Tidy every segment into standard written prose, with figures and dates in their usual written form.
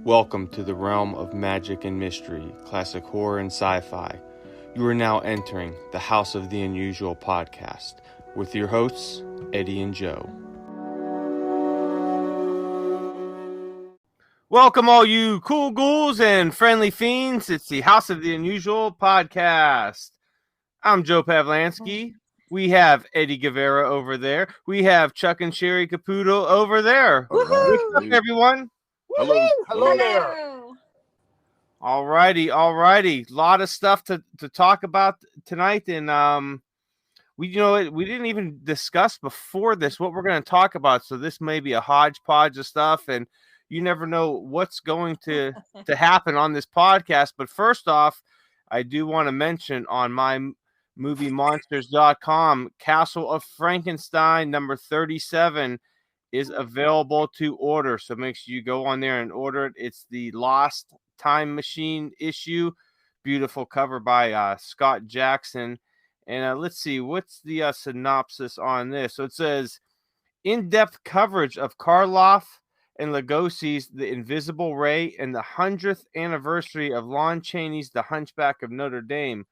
Welcome to the realm of magic and mystery, classic horror and sci-fi. You are now entering the House of the Unusual podcast with your hosts, Eddie and Joe. Welcome all you cool ghouls and friendly fiends. It's the House of the Unusual podcast. I'm Joe Pavlansky. We have Eddie Guevara over there. We have Chuck and Cheri Caputo over there. What's up, everyone? Hello. Hello there. Alrighty. A lot of stuff to talk about tonight, and we didn't even discuss before this what we're going to talk about. So this may be a hodgepodge of stuff, and you never know what's going to happen on this podcast. But first off, I do want to mention on my moviemonsters.com, Castle of Frankenstein number 37 is available to order. So make sure you go on there and order it. It's the Lost Time Machine issue. Beautiful cover by Scott Jackson. And let's see, what's the synopsis on this? So it says, in-depth coverage of Karloff and Lugosi's The Invisible Ray and the 100th anniversary of Lon Chaney's The Hunchback of Notre Dame.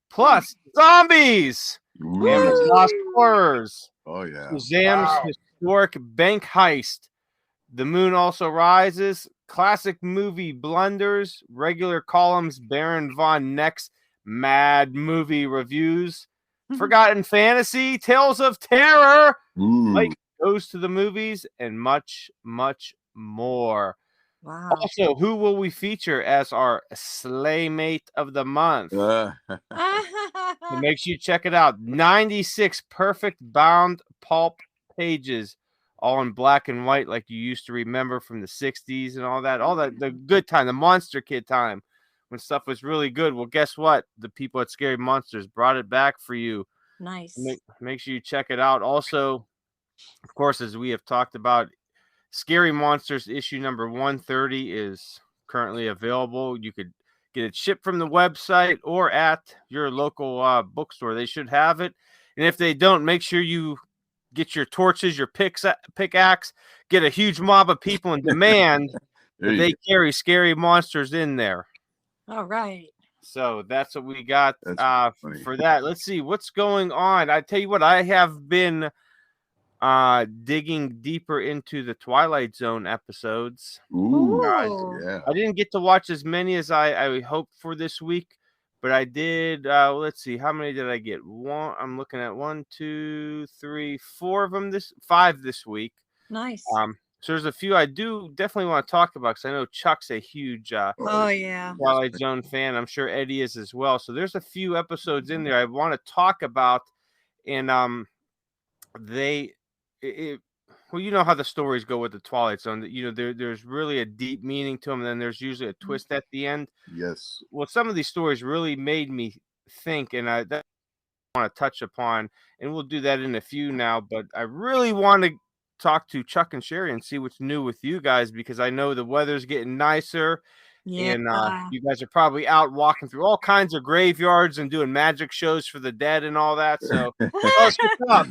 Plus zombies and lost horrors. Oh yeah. Shazam's historic bank heist. The Moon Also Rises. Classic movie blunders. Regular columns. Baron von Neck's mad movie reviews. Forgotten fantasy. Tales of terror. Mike goes to the movies and much, much more. Wow. Also, who will we feature as our Slaymate of the month? So make sure you check it out. 96 perfect bound pulp pages, all in black and white, like you used to remember from the 60s and all that. The good time, the Monster Kid time, when stuff was really good. Well, guess what? The people at Scary Monsters brought it back for you. Nice. Make sure you check it out. Also, of course, as we have talked about, Scary Monsters issue number 130 is currently available. You could get it shipped from the website or at your local bookstore. They should have it. And if they don't, make sure you get your torches, your pickaxe, get a huge mob of people and demand that they carry Scary Monsters in there. All right. So that's what we got for that. Let's see what's going on. I tell you what, I have been digging deeper into the Twilight Zone episodes. Yeah. I didn't get to watch as many as I hoped for this week, but I did. Let's see, how many did I get? I'm looking at 1, 2, 3, 4 of them. 5 this week. Nice. So there's a few I do definitely want to talk about because I know Chuck's a huge Twilight Zone fan. I'm sure Eddie is as well. So there's a few episodes in there I want to talk about, and well, you know how the stories go with the Twilight Zone. That there's really a deep meaning to them, and then there's usually a twist at the end. Yes. Well, some of these stories really made me think, and I want to touch upon, and we'll do that in a few now. But I really want to talk to Chuck and Cheri and see what's new with you guys, because I know the weather's getting nicer. Yeah. And you guys are probably out walking through all kinds of graveyards and doing magic shows for the dead and all that. So what's up?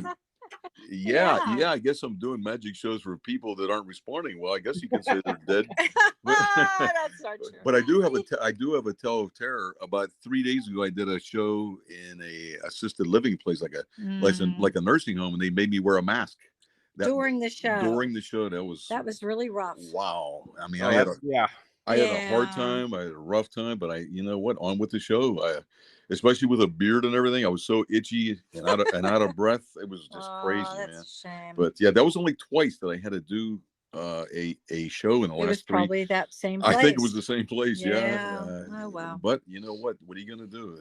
Yeah. I guess I'm doing magic shows for people that aren't responding. Well, I guess you can say they're dead. That's not true. But I do have a tale of terror. About 3 days ago, I did a show in a assisted living place, like a nursing home, and they made me wear a mask. During the show, that was really rough. Wow. I mean, I had a hard time. I had a rough time, but you know what? On with the show. Especially with a beard and everything, I was so itchy and out of breath. It was just crazy, that's man. A shame. But yeah, that was only twice that I had to do a show in the last 3. It was probably that same place. I think it was the same place. Yeah. Oh wow. But you know what? What are you gonna do?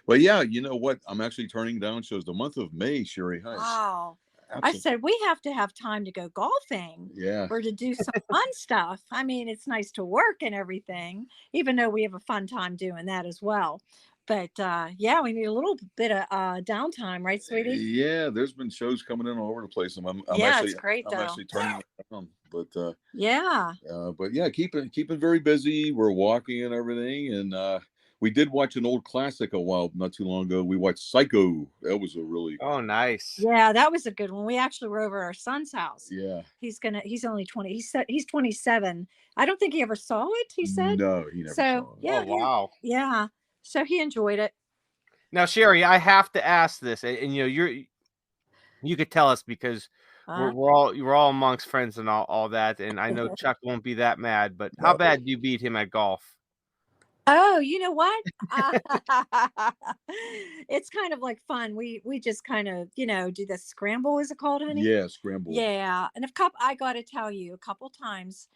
Well, you know what? I'm actually turning down shows. The month of May, Cheri. Wow. I said we have to have time to go golfing, or to do some fun stuff. I mean, it's nice to work and everything, even though we have a fun time doing that as well. But we need a little bit of downtime, right, sweetie? Yeah, there's been shows coming in all over the place. It's great though. I'm actually turning it down, but yeah. But yeah, keeping very busy. We're walking and everything, and We did watch an old classic not too long ago. We watched Psycho. That was a really nice. Yeah, that was a good one. We actually were over at our son's house. Yeah. He's only 20. He's 27. I don't think he ever saw it, he said. No, he never saw it. Yeah. Oh, wow. Yeah. So he enjoyed it. Now, Cheri, I have to ask this, and you could tell us because we're all amongst friends and all that, and I know Chuck won't be that mad, but how bad do you beat him at golf? Oh, you know what? It's kind of like fun. We just kind of, do the scramble. Is it called, honey? Yeah, scramble. Yeah. And I got to tell you, a couple times,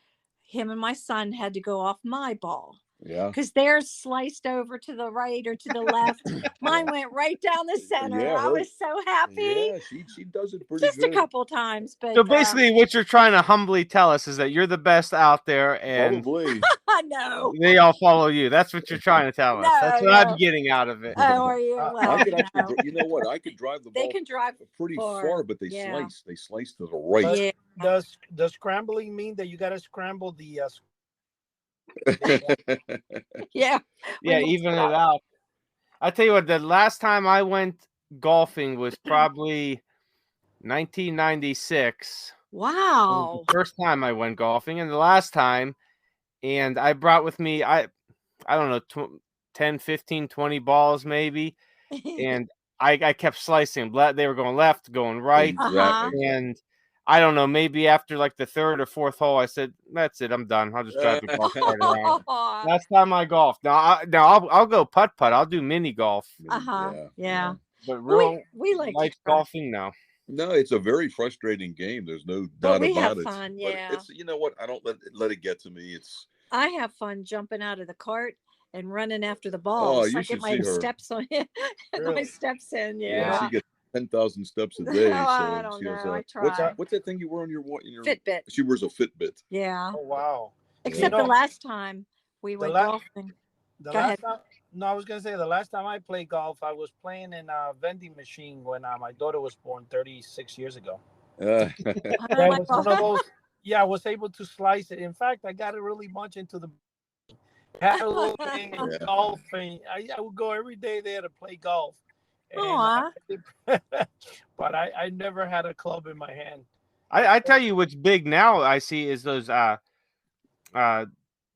him and my son had to go off my ball. Yeah. Because theirs sliced over to the right or to the left. Mine went right down the center. Yeah, I was so happy. Yeah, she does it pretty just good. a couple times. But so basically, what you're trying to humbly tell us is that you're the best out there, and probably no, they all follow you. That's what you're trying to tell us. That's what I'm getting out of it. Oh, are you? Well, I could actually, you know what? I could drive the ball. They can drive pretty far, but they slice. They slice to the right. Yeah. Does scrambling mean that you got to scramble the? Yeah, even it out. I tell you what, the last time I went golfing was probably 1996. Wow. The first time I went golfing, and the last time, and I brought with me I don't know 10, 15, 20 balls maybe, and I kept slicing. They were going left, going right, and I don't know, maybe after like the third or fourth hole, I said, "That's it, I'm done. I'll just drive the golf cart around." Last time I golfed. Now I'll go putt. I'll do mini golf. Yeah. But we like golfing now. No, it's a very frustrating game. There's no doubt we about have it. Fun, but it's, you know what? I don't let it get to me. I have fun jumping out of the cart and running after the ball. Oh, you I should get my see her. steps on it. My steps in. Yeah, she gets 10,000 steps a day. I don't know. I try. What's that thing you wear on your Fitbit? She wears a Fitbit. Yeah. Oh, wow. Except the last time we went golfing. Go ahead. I was gonna say the last time I played golf, I was playing in a vending machine when my daughter was born 36 years ago. Was one of those. Yeah, I was able to slice it. In fact, I got it really much into the. Had a little thing in golfing. I would go every day there to play golf. But I never had a club in my hand. I tell you what's big now I see is those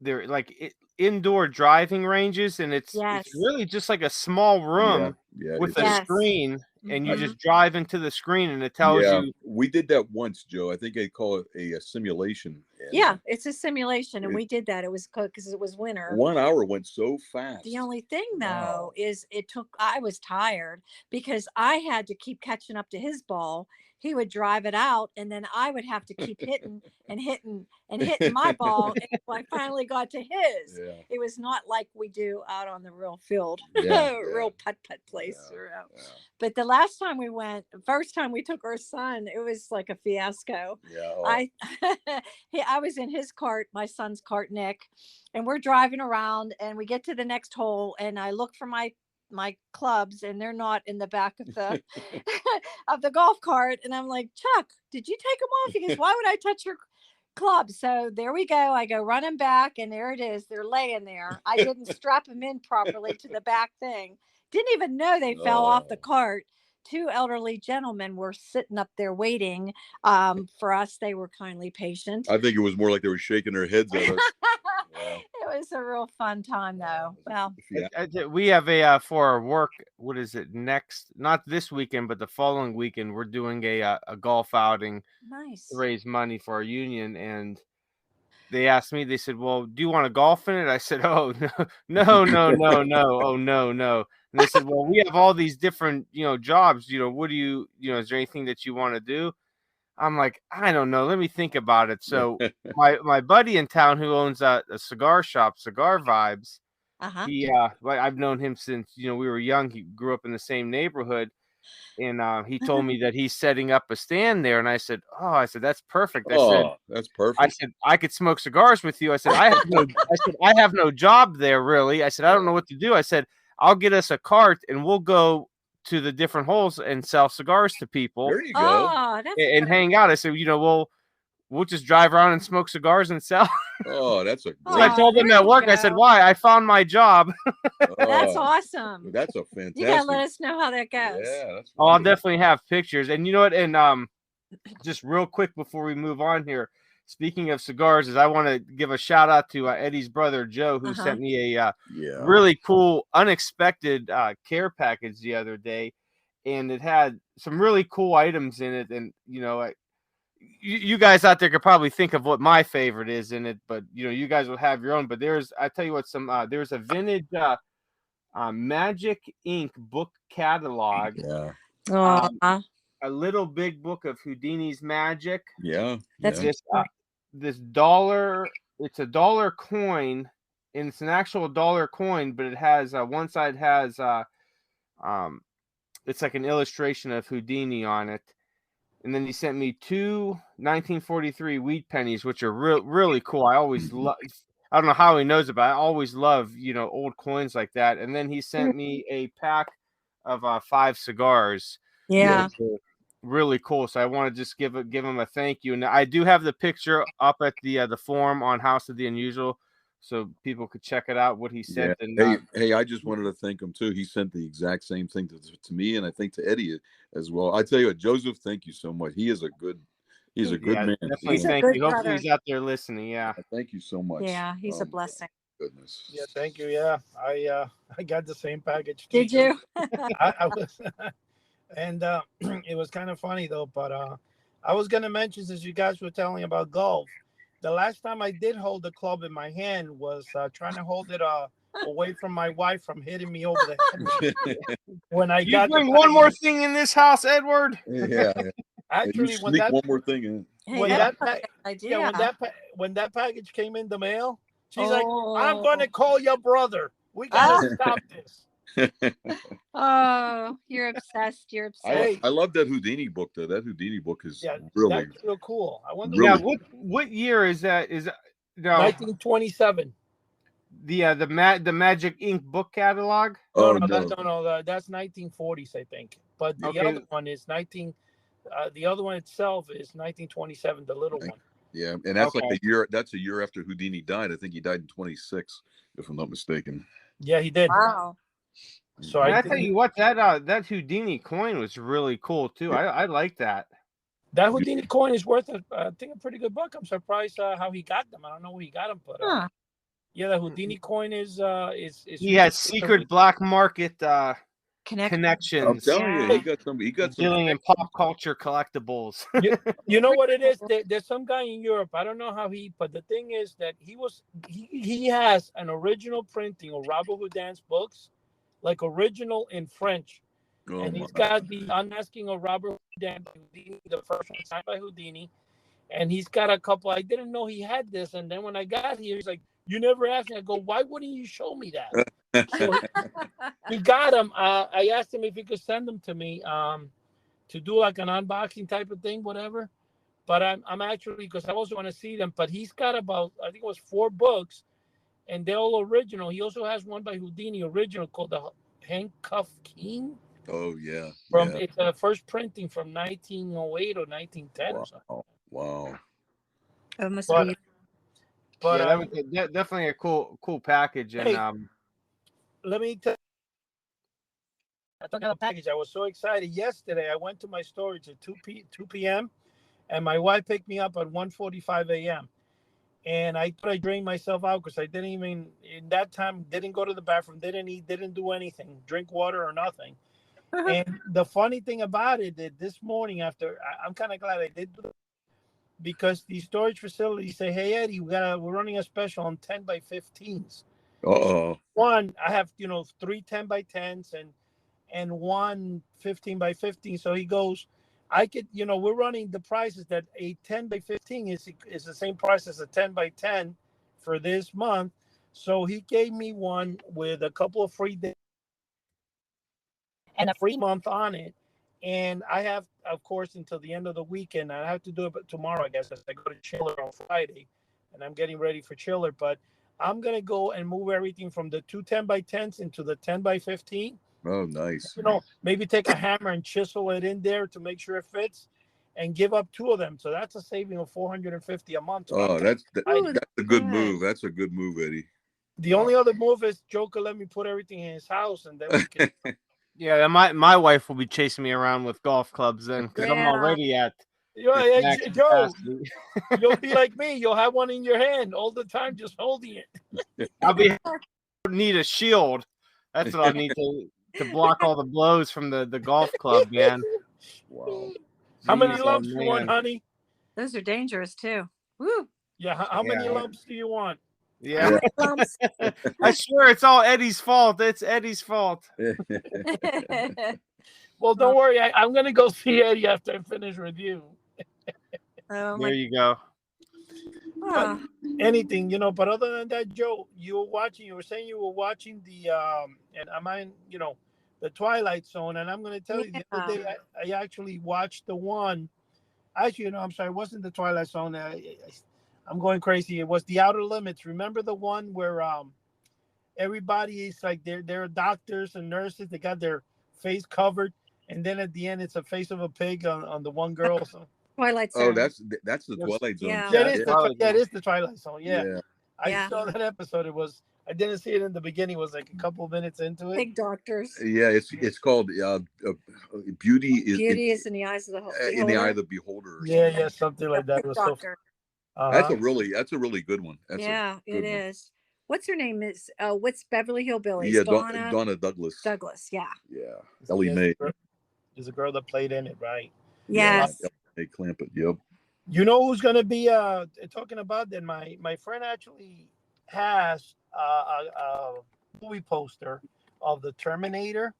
they're like indoor driving ranges, and it's really just like a small room with a screen, and you just drive into the screen and it tells you. We did that once, Joe. I think they call it a simulation. Yeah, it's a simulation, and we did that. It was because it was winter. 1 hour went so fast. The only thing though is I was tired because I had to keep catching up to his ball. He would drive it out, and then I would have to keep hitting my ball until I finally got to his. Yeah. It was not like we do out on the real field, real putt place. Yeah. But the last time we went, the first time we took our son, it was like a fiasco. Yeah. I was in his cart, my son's cart, Nick, and we're driving around, and we get to the next hole, and I look for my clubs, and they're not in the back of the of the golf cart, and I'm like, Chuck, did you take them off? He goes, why would I touch your clubs? So there we go. I go running back, and there it is. They're laying there. I didn't strap them in properly to the back thing. Didn't even know they fell off the cart. Two elderly gentlemen were sitting up there waiting for us. They were kindly patient. I think it was more like they were shaking their heads at us. It was a real fun time, though. Well, we have a for our work. What is it next? Not this weekend, but the following weekend. We're doing a golf outing. Nice. To raise money for our union, and they asked me. They said, "Well, do you want to golf in it?" I said, "Oh no. Oh no." And they said, "Well, we have all these different jobs. What do you is there anything that you want to do?" I'm like, I don't know. Let me think about it. So my buddy in town who owns a cigar shop, Cigar Vibes, he I've known him since we were young. He grew up in the same neighborhood, and he told me that he's setting up a stand there. And I said, that's perfect. That's perfect. I said, I could smoke cigars with you. I said, I have no job there really. I said, I don't know what to do. I said, I'll get us a cart and we'll go to the different holes and sell cigars to people. There you go. And hang out. I said, we'll just drive around and smoke cigars and sell. Oh, that's a great. So I told them at work, I said, why? I found my job. That's awesome. That's a fantastic. You gotta let us know how that goes. Yeah, that's I'll definitely have pictures. And you know what? And just real quick before we move on here, speaking of cigars, I want to give a shout out to Eddie's brother Joe, who sent me a really cool, unexpected care package the other day, and it had some really cool items in it. And you know, you guys out there could probably think of what my favorite is in it, but you know, you guys will have your own. But I tell you what, there's a vintage Magic Ink book catalog. Yeah. A little big book of Houdini's magic. Yeah. That's this dollar. It's a dollar coin, and it's an actual dollar coin, but it has one side has it's like an illustration of Houdini on it. And then he sent me 2 1943 wheat pennies, which are really cool. I always love. I don't know how he knows about it. I always love, you know, old coins like that. And then he sent me a pack of 5 cigars. Yeah. Really cool. So I want to just give him a thank you. And I do have the picture up at the forum on House of the Unusual, so people could check it out what he sent. Yeah. And hey, I just wanted to thank him too. He sent the exact same thing to me, and I think to Eddie as well. I tell you what, Joseph, thank you so much. He's a good man. Definitely thank you. Hopefully he's out there listening. Yeah. Thank you so much. Yeah, he's a blessing. Goodness. Yeah, thank you. Yeah, I got the same package. Did you? I was, and it was kind of funny though. But I was gonna mention, since you guys were telling about golf, the last time I did hold the club in my hand was trying to hold it away from my wife from hitting me over the head. When I got bring one more thing in this house, Edward. Yeah. Actually, when that one more thing in. When that package came in the mail, she's like, "I'm going to call your brother. We got to stop this." Oh, you're obsessed. You're obsessed. I love that Houdini book though. That Houdini book is really that's real cool. I wonder. Yeah, what year is that? Is 1927. The Magic Ink book catalog? No, that's 1940s, I think. But the other one is the other one itself is 1927, the little one. Yeah, and that's like a year. That's a year after Houdini died. I think he died in 26, if I'm not mistaken. Yeah, he did. Wow. So I tell you what, that Houdini coin was really cool too. Yeah. I like that. That Houdini coin is worth I think a pretty good buck. I'm surprised how he got them. I don't know where he got them, but yeah, the Houdini coin is he has secret black market connections. I'm telling you, he got some dealing in pop culture collectibles. you know what it is? There's some guy in Europe. I don't know how but the thing is that he has an original printing of Robert Houdin's books, like original in French. And he's got the Unmasking of Robert Houdin, the first one signed by Houdini. And he's got a couple. I didn't know he had this. And then when I got here, he's like, "You never asked me." I go, "Why wouldn't you show me that?" So he got them. I asked him if he could send them to me to do like an unboxing type of thing, whatever. But I'm actually, because I also want to see them. But he's got about, I think it was 4 books, and they're all original. He also has one by Houdini, original, called the Handcuff King. Oh yeah. It's a first printing from 1908 or 1910 or something. Wow. It must be. But that was definitely a cool package. And hey, let me tell you, I took out a package. I was so excited. Yesterday, I went to my storage at 2 p.m. and my wife picked me up at 1:45 a.m. And I thought I drained myself out because I didn't even, in that time, didn't go to the bathroom, didn't eat, didn't do anything, drink water or nothing. And the funny thing about it, that this morning I'm kind of glad I did do it, because the storage facilities say, "Hey Eddie, we're running a special on 10 by 15s." One, I have 3 10 by 10s and 1 15 by 15. So he goes, I could, we're running the prices that a 10 by 15 is the same price as a 10 by 10 for this month. So he gave me one with a couple of free days and a free month on it. And I have, of course, until the end of the weekend. I have to do it tomorrow, I guess, as I go to Chiller on Friday, and I'm getting ready for Chiller. But I'm going to go and move everything from the 2 10 by 10s into the 10 by 15. Oh, nice. Maybe take a hammer and chisel it in there to make sure it fits. and give up 2 of them. So that's a saving of $450 a month. So that's a good move. That's a good move, Eddie. The only other move is Joe could let me put everything in his house, and then we can. Yeah, my wife will be chasing me around with golf clubs then, because I'm already at. Joe, you'll be like me. You'll have one in your hand all the time, just holding it. I'll need a shield. That's what I'll need to block all the blows from the golf club, man. Wow. How many lumps do you want, honey? Those are dangerous too. Woo. Yeah. How many lumps do you want? Yeah. I swear it's all Eddie's fault. It's Eddie's fault. Well, don't worry. I'm going to go see Eddie after I finish with you. There you go. But anything, but other than that, Joe, you were saying you were watching the, the Twilight Zone. And I'm going to tell you, the other day, I actually watched the one. Actually, I'm sorry, it wasn't the Twilight Zone. I'm going crazy. It was The Outer Limits. Remember the one where everybody is like, they're doctors and nurses. They got their face covered. And then at the end, it's a face of a pig on the one girl. So. Twilight Zone. Oh, that's the Twilight Zone. Yeah, it is the Twilight Zone. Yeah. I saw that episode. I didn't see it in the beginning. It was like a couple of minutes into it. Pig doctors. Yeah, it's called Beauty is in the eyes of the beholder. In the eye of the beholder. Yeah, something like that. That's a really good one. It is. What's her name? Is what's Beverly Hillbillies? Yeah, Donna Douglas. Yeah. Yeah, Ellie Mae. There's a girl that played in it, right? Yes. They clamp it. Yep. You know who's gonna be talking about that? My friend actually has a movie poster of the Terminator,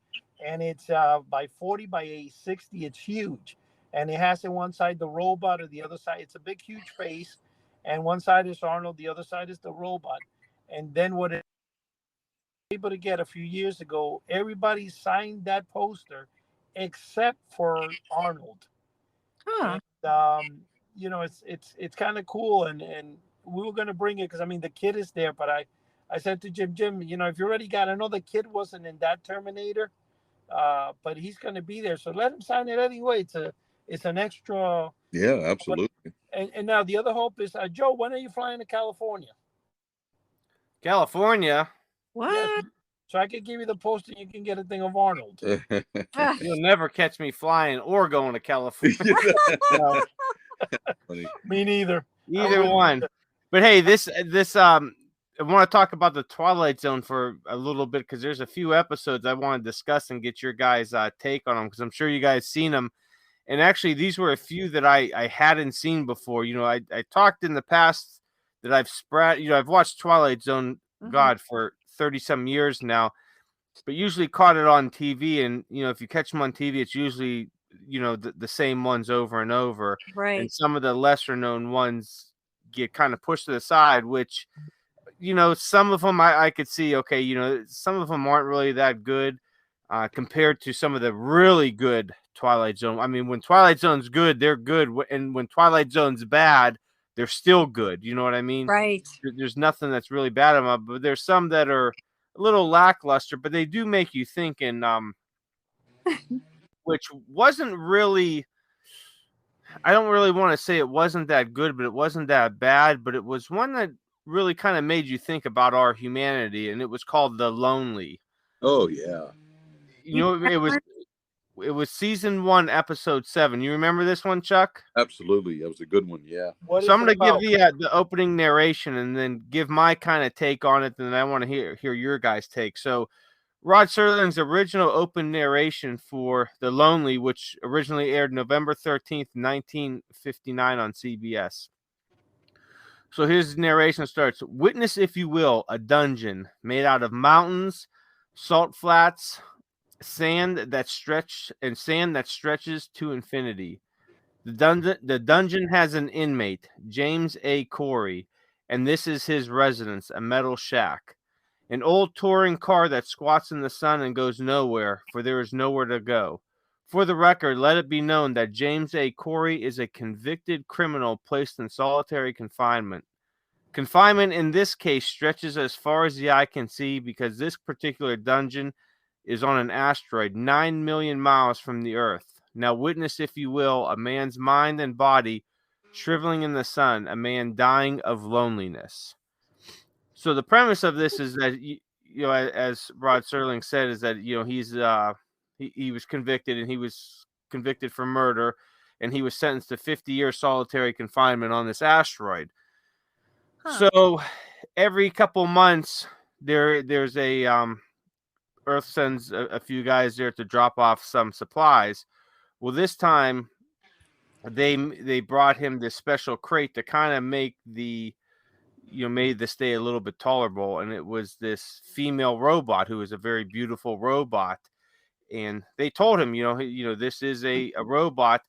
and it's by 40 by 60. It's huge, and it has on one side the robot, or the other side it's a big huge face, and one side is Arnold, the other side is the robot. And then what it was able to get a few years ago, everybody signed that poster except for Arnold. Huh. And, it's kind of cool, and we were going to bring it because the kid is there, but I said to Jim, if you already got, I know the kid wasn't in that Terminator, but he's going to be there, so let him sign it anyway. It's an extra. Yeah, absolutely. And now the other hope is, Joe, when are you flying to California? California? What? Yes, so I could give you the poster. You can get a thing of Arnold. You'll never catch me flying or going to California. Me neither. Either one. But hey, this I want to talk about the Twilight Zone for a little bit, because there's a few episodes I want to discuss and get your guys' take on them, because I'm sure you guys seen them. And actually, these were a few that I hadn't seen before. I talked in the past that I've watched Twilight Zone, God, for 30-some years now, but usually caught it on TV. And, if you catch them on TV, it's usually, the same ones over and over. Right. And some of the lesser known ones get kind of pushed to the side, which, some of them I could see, okay, some of them aren't really that good compared to some of the really good Twilight Zone. I mean, when Twilight Zone's good, they're good. And when Twilight Zone's bad, they're still good. You know what I mean? Right. There's nothing that's really bad about them, but there's some that are a little lackluster, but they do make you think. And which wasn't really, I don't really want to say it wasn't that good, but it wasn't that bad. But it was one that really kind of made you think about our humanity, and it was called The Lonely. Oh yeah. It was season 1, episode 7. You remember this one, Chuck? Absolutely. That was a good one. Yeah. So I'm going to give the opening narration and then give my kind of take on it. And then I want to hear your guys' take. So Rod Serling's original open narration for The Lonely, which originally aired November 13th, 1959 on CBS. So his narration starts: "Witness, if you will, a dungeon made out of mountains, salt flats, sand that stretches to infinity. The dungeon has an inmate, James A. Corey, and this is his residence, a metal shack. An old touring car that squats in the sun and goes nowhere, for there is nowhere to go. For the record, let it be known that James A. Corey is a convicted criminal placed in solitary confinement. Confinement in this case stretches as far as the eye can see, because this particular dungeon is on an asteroid 9 million miles from the Earth. Now witness, if you will, a man's mind and body shriveling in the sun, a man dying of loneliness. So the premise of this is that, as Rod Serling said, is that, he was convicted, and he was convicted for murder, and he was sentenced to 50 years solitary confinement on this asteroid. So every couple months there's a Earth sends a few guys there to drop off some supplies. Well, this time they brought him this special crate to kind of make the made the stay a little bit tolerable, and it was this female robot who was a very beautiful robot. And they told him, this is a robot,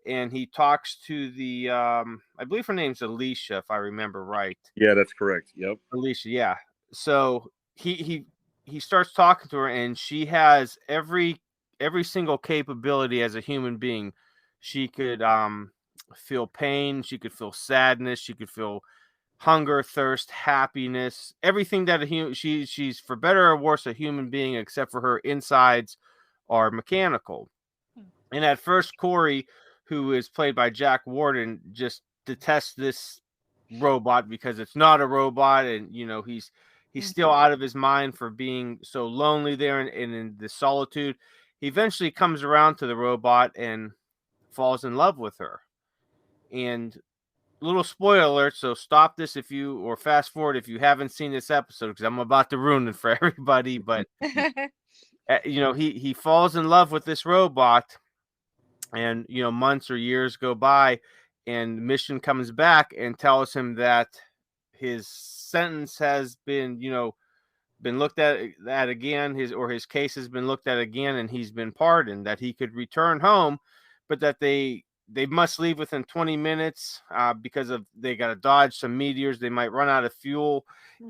and he talks to the I believe her name's Alicia, if I remember right. Yeah, that's correct. Yep. Alicia, yeah. So he starts talking to her, and she has every single capability as a human being. She could feel pain, she could feel sadness, she could feel hunger, thirst, happiness, everything that a human. She's, for better or worse, a human being, except for her insides are mechanical. And at first, Corey, who is played by Jack Warden, just detests this robot because it's not a robot, and he's still out of his mind for being so lonely there and in the solitude. He eventually comes around to the robot and falls in love with her. And little spoiler alert, so stop this or fast forward if you haven't seen this episode, because I'm about to ruin it for everybody. But he falls in love with this robot, and months or years go by, and the mission comes back and tells him that his sentence has been looked at again, his case has been looked at again, and he's been pardoned, that he could return home, but that they must leave within 20 minutes because they got to dodge some meteors. They might run out of fuel,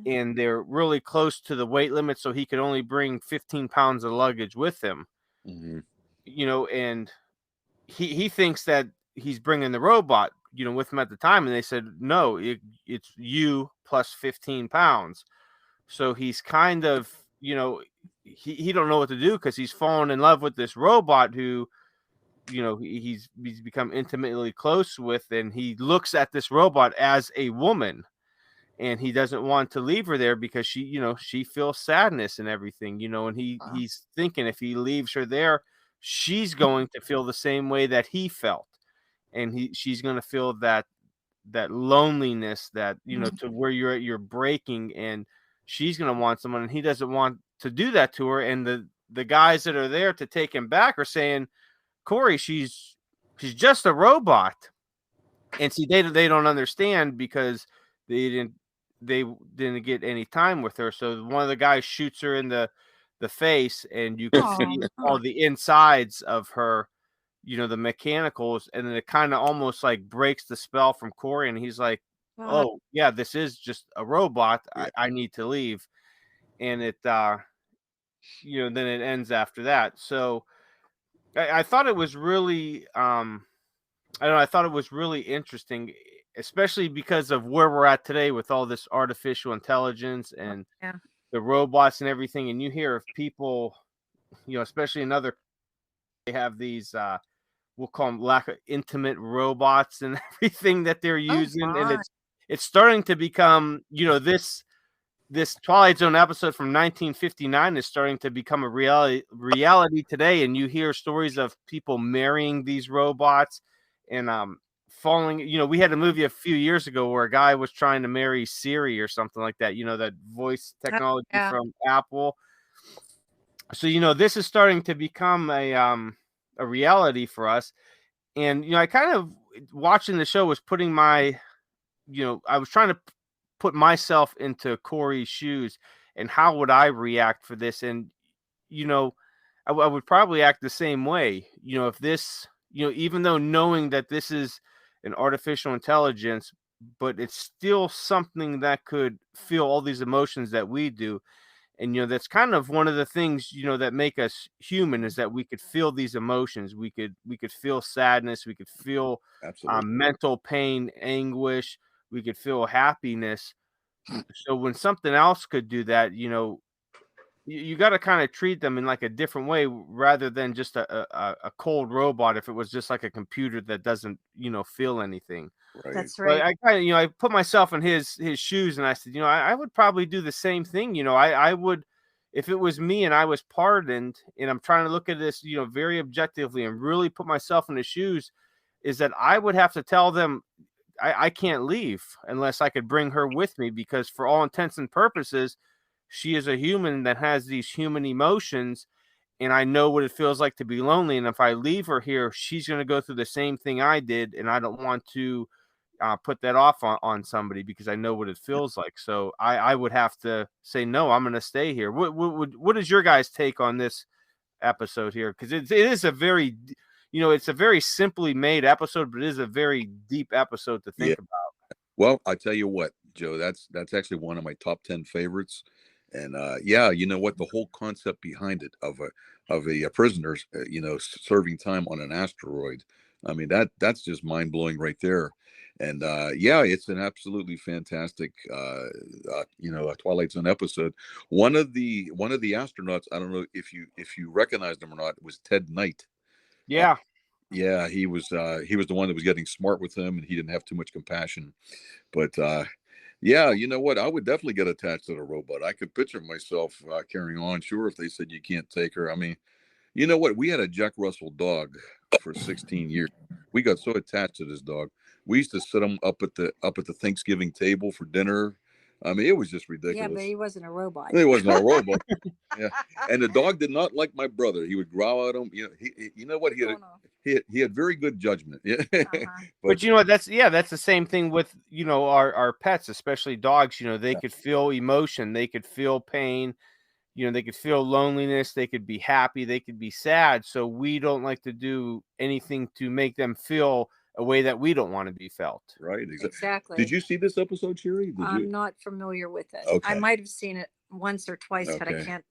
and they're really close to the weight limit, so he could only bring 15 pounds of luggage with him. And he thinks that he's bringing the robot, with him at the time, and they said, no, it's you plus 15 pounds. So he's kind of, he don't know what to do, because he's fallen in love with this robot who, he's become intimately close with, and he looks at this robot as a woman, and he doesn't want to leave her there because she feels sadness and everything, and he's thinking if he leaves her there, she's going to feel the same way that he felt, and she's going to feel that loneliness, that to where you're breaking, and she's going to want someone, and he doesn't want to do that to her. And the guys that are there to take him back are saying, Corey, she's just a robot. And see, they don't understand, because they didn't get any time with her. So one of the guys shoots her in the face, and you can see all the insides of her, the mechanicals, and then it kind of almost like breaks the spell from Corey, and he's like, oh yeah, this is just a robot. I need to leave. And it then it ends after that. So I thought it was really I thought it was really interesting, especially because of where we're at today with all this artificial intelligence and the robots and everything. And you hear of people, especially in other, they have these we'll call them lack of intimate robots and everything that they're using. And it's starting to become, this Twilight Zone episode from 1959 is starting to become a reality today. And you hear stories of people marrying these robots and falling. We had a movie a few years ago where a guy was trying to marry Siri or something like that, that voice technology from Apple. So, this is starting to become a reality for us. And, I kind of, watching the show, was putting I was trying to put myself into Corey's shoes, and how would I react for this? And, I would probably act the same way, if this, even though knowing that this is an artificial intelligence, but it's still something that could feel all these emotions that we do. And, that's kind of one of the things, that make us human, is that we could feel these emotions. We could feel sadness. We could feel mental pain, anguish. We could feel happiness. So when something else could do that, you got to kind of treat them in like a different way rather than just a cold robot. If it was just like a computer that doesn't, feel anything. Right. That's right. I kind of, I put myself in his shoes and I said, I would probably do the same thing. I would, if it was me and I was pardoned and I'm trying to look at this, very objectively and really put myself in his shoes, is that I would have to tell them I can't leave unless I could bring her with me, because for all intents and purposes, she is a human that has these human emotions, and I know what it feels like to be lonely. And if I leave her here, she's going to go through the same thing I did, and I don't want to put that off on somebody because I know what it feels like. So I would have to say, no, I'm going to stay here. What is your guys' take on this episode here? Because it is a very, it's a very simply made episode, but it is a very deep episode to think about. Well, I tell you what, Joe, that's actually one of my top 10 favorites. And you know what, the whole concept behind it of a prisoner, serving time on an asteroid. I mean, that's just mind blowing right there. And it's an absolutely fantastic, a Twilight Zone episode. One of the astronauts, I don't know if you recognize him or not, was Ted Knight. Yeah. He was the one that was getting smart with him, and he didn't have too much compassion. But you know what? I would definitely get attached to the robot. I could picture myself carrying on. Sure, if they said you can't take her. I mean, you know what? We had a Jack Russell dog for 16 years. We got so attached to this dog. We used to sit him up at the Thanksgiving table for dinner. I mean, it was just ridiculous. Yeah, but he wasn't a robot. He wasn't a robot. Yeah, and the dog did not like my brother. He would growl at him. You know what? He had very good judgment. Yeah. But that's the same thing with our pets, especially dogs. They could feel emotion, they could feel pain, they could feel loneliness, they could be happy, they could be sad. So we don't like to do anything to make them feel a way that we don't want to be felt. Right. Exactly. Did you see this episode, Cheri? I'm not familiar with it. Okay. I might have seen it once or twice, but I can't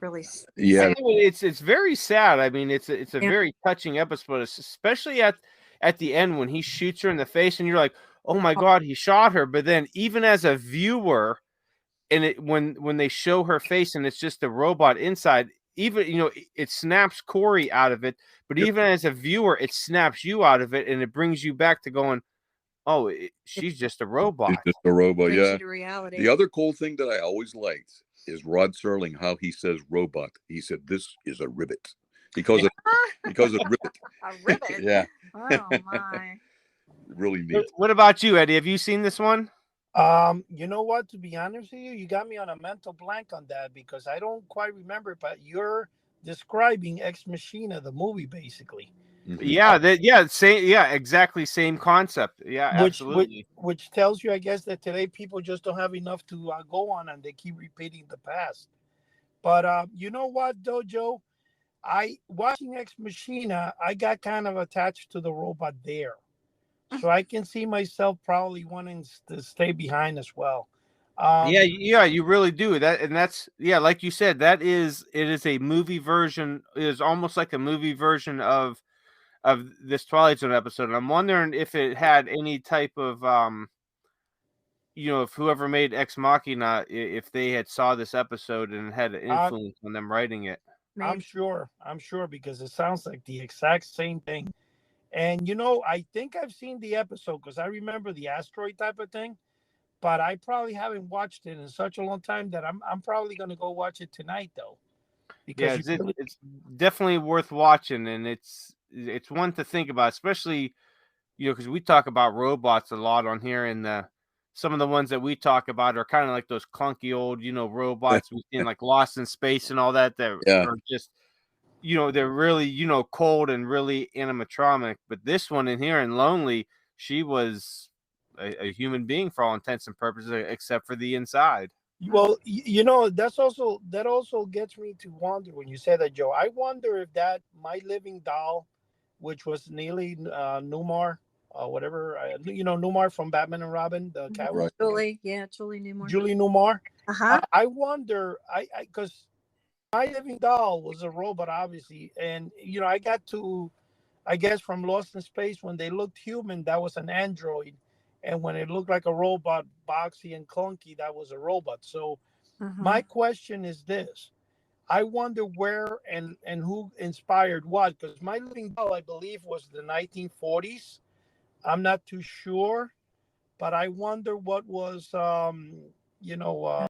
really. Yeah. It's very sad. I mean, it's a very touching episode, especially at the end when he shoots her in the face and you're like, oh my God, he shot her. But then even as a viewer, and when they show her face and it's just a robot inside, even it snaps Corey out of it, but even as a viewer, it snaps you out of it, and it brings you back to going, oh, she's just a robot. She's just a robot. Yeah. To reality. The other cool thing that I always liked is Rod Serling, how he says robot. He said this is a rivet because of rivet. A rivet. Yeah. Oh my. Really neat. What about you, Eddie? Have you seen this one? You know what? To be honest with you, you got me on a mental blank on that because I don't quite remember. But you're describing Ex Machina, the movie, basically. Mm-hmm. Yeah, exactly same concept. Yeah, absolutely. Which tells you, I guess, that today people just don't have enough to go on, and they keep repeating the past. But you know what, though, Joe? Watching Ex Machina, I got kind of attached to the robot there. So I can see myself probably wanting to stay behind as well. You really do that, and that's like you said, it is a movie version. It is almost like a movie version of this Twilight Zone episode. And I'm wondering if it had any type of if whoever made Ex Machina, if they had saw this episode and had an influence on them writing it. I'm sure because it sounds like the exact same thing. And I think I've seen the episode because I remember the asteroid type of thing, but I probably haven't watched it in such a long time that I'm probably going to go watch it tonight though. Because it's definitely worth watching, and it's one to think about, especially because we talk about robots a lot on here, and some of the ones that we talk about are kind of like those clunky old robots we've seen like Lost in Space and all that are just. They're really, cold and really animatronic. But this one in here in Lonely, she was a human being for all intents and purposes, except for the inside. Well, that also gets me to wonder when you say that, Joe. I wonder if that My Living Doll, which was Neely Newmar, whatever, Newmar from Batman and Robin, the cat. Right. Julie Newmar. Julie Newmar. Uh-huh. I wonder, because My Living Doll was a robot, obviously. And, I got to, I guess, from Lost in Space, when they looked human, that was an android. And when it looked like a robot, boxy and clunky, that was a robot. So my question is this. I wonder where and who inspired what, because My Living Doll, I believe, was the 1940s. I'm not too sure, but I wonder what was, you know,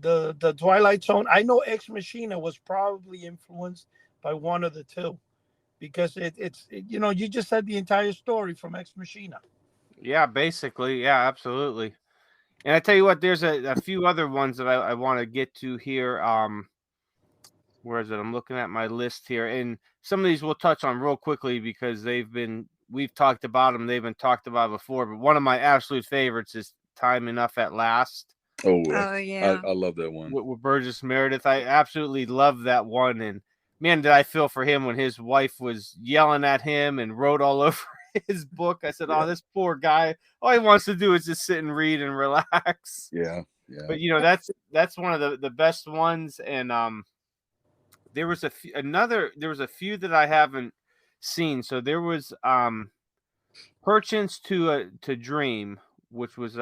the Twilight Zone. I know Ex Machina was probably influenced by one of the two, because you know, you just said the entire story from Ex Machina. Yeah, basically. Yeah, absolutely. And I tell you what, there's a few other ones that I want to get to here. Where is it? I'm looking at my list here, and some of these we'll touch on real quickly because we've talked about them. They've been talked about before, but one of my absolute favorites is Time Enough at Last. Oh yeah, I love that one with Burgess Meredith. I absolutely love that one, and man, did I feel for him when his wife was yelling at him and wrote all over his book. I said, "Oh, this poor guy. All he wants to do is just sit and read and relax." Yeah. But you know, that's one of the best ones, and there was a few that I haven't seen. So there was Perchance to Dream, which was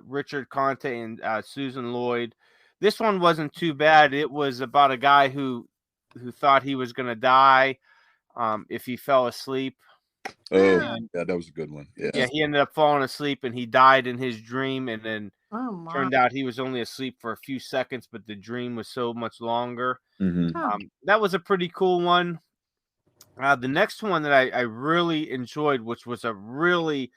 Richard Conte and Susan Lloyd. This one wasn't too bad. It was about a guy who thought he was going to die if he fell asleep. Oh, yeah, that was a good one. Yeah, he ended up falling asleep and he died in his dream, and then turned out he was only asleep for a few seconds, but the dream was so much longer. That was a pretty cool one. The next one that I really enjoyed, which was a really,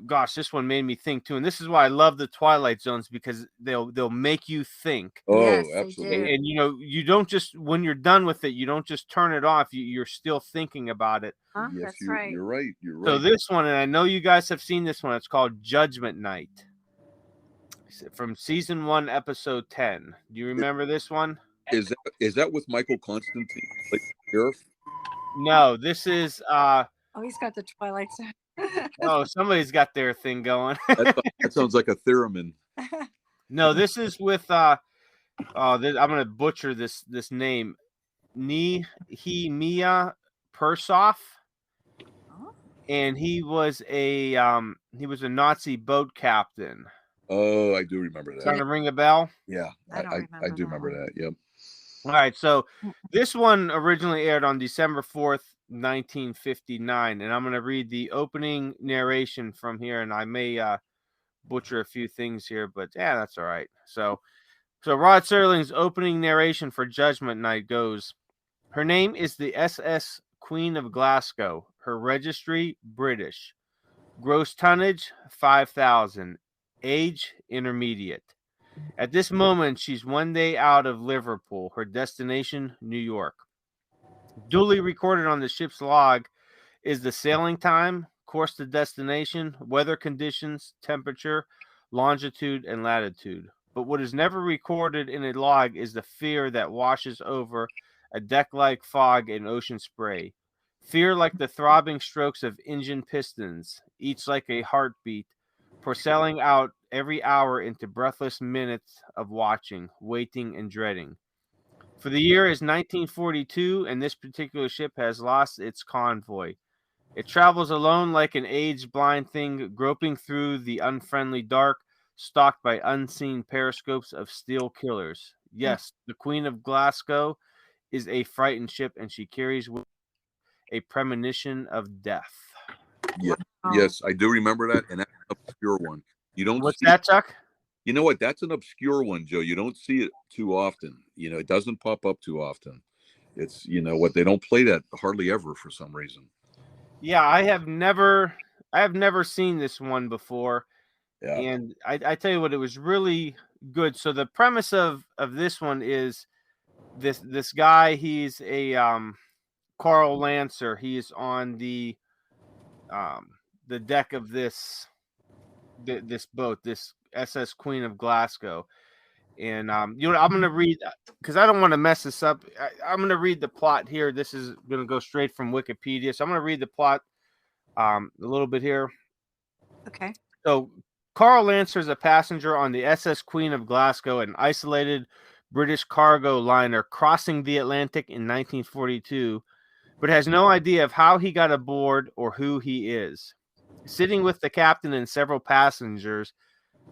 gosh, this one made me think too, and this is why I love the Twilight Zones, because they'll make you think. Oh, yes, absolutely. And you know, you don't just, when you're done with it, you don't just turn it off. You're still thinking about it. Yes, that's you're right. You're right. So this one, and I know you guys have seen this one. It's called Judgment Night, from season 1, episode 10. Do you remember this one? Is that with Michael Constantine, like sheriff? No, this is he's got the Twilight Zone. Oh, somebody's got their thing going. That sounds like a theremin. No, this is with I'm gonna butcher this name. Nehemiah Persoff. And he was a Nazi boat captain. Oh, I do remember that. Trying to ring a bell? Yeah, I do remember that. Yep. All right, so this one originally aired on December 4th, 1959, and I'm going to read the opening narration from here, and I may butcher a few things here, but yeah, that's all right. So Rod Serling's opening narration for Judgment Night goes, "Her name is the SS Queen of Glasgow. Her registry, British. Gross tonnage, 5,000. Age, intermediate. At this moment, she's one day out of Liverpool. Her destination, New York. Duly recorded on the ship's log is the sailing time, course to destination, weather conditions, temperature, longitude, and latitude. But what is never recorded in a log is the fear that washes over a deck-like fog and ocean spray. Fear like the throbbing strokes of engine pistons, each like a heartbeat, parcelling out every hour into breathless minutes of watching, waiting, and dreading. For the year is 1942, and this particular ship has lost its convoy. It travels alone like an age-blind thing, groping through the unfriendly dark, stalked by unseen periscopes of steel killers. Yes, the Queen of Glasgow is a frightened ship, and she carries with a premonition of death." Yeah. Yes, I do remember that, and that's an obscure one. You don't. What's that, Chuck? You know what? That's an obscure one, Joe. You don't see it too often. You know, it doesn't pop up too often. It's, you know what, they don't play that hardly ever for some reason. Yeah, I have never seen this one before. Yeah. And I tell you what, it was really good. So the premise of this one is this guy, he's a Carl Lancer. He is on the deck of this boat, this SS Queen of Glasgow. And you know, I'm going to read, because I don't want to mess this up. I'm going to read the plot here. This is going to go straight from Wikipedia. So I'm going to read the plot a little bit here. Okay. So Carl Lancer is a passenger on the SS Queen of Glasgow, an isolated British cargo liner crossing the Atlantic in 1942, but has no idea of how he got aboard or who he is. Sitting with the captain and several passengers,